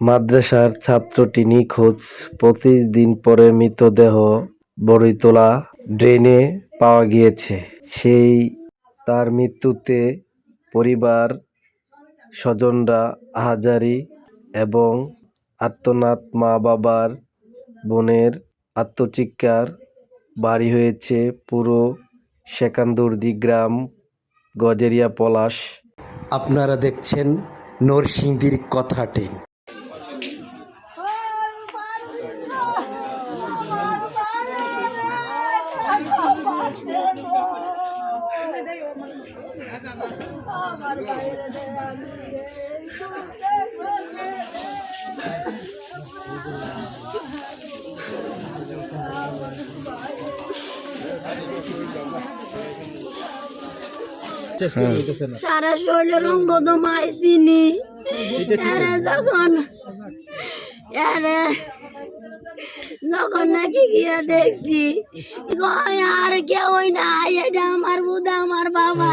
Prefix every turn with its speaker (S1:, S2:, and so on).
S1: মাদ্রাসার ছাত্রটি নিখোঁজ, ২৫ দিন পরে মৃতদেহ বড়ইতলা ড্রেনে পাওয়া গিয়েছে। তার মৃত্যুতে পরিবার, স্বজনরা আহাজারি এবং আর্তনাদ, মা-বাবার, বোনের আর্তচিৎকার ভারী হয়েছে পুরো সেকান্দুর্দি গ্রাম, গজেরিয়া পলাশ। আপনারা দেখছেন নরসিংদীর কথাটে।
S2: সারা শরীরের অঙ্গ দমাইছিনি যখন নাকি গিয়ে দেখছি আর কেউ না, এটা আমার বুধা, আমার বাবা।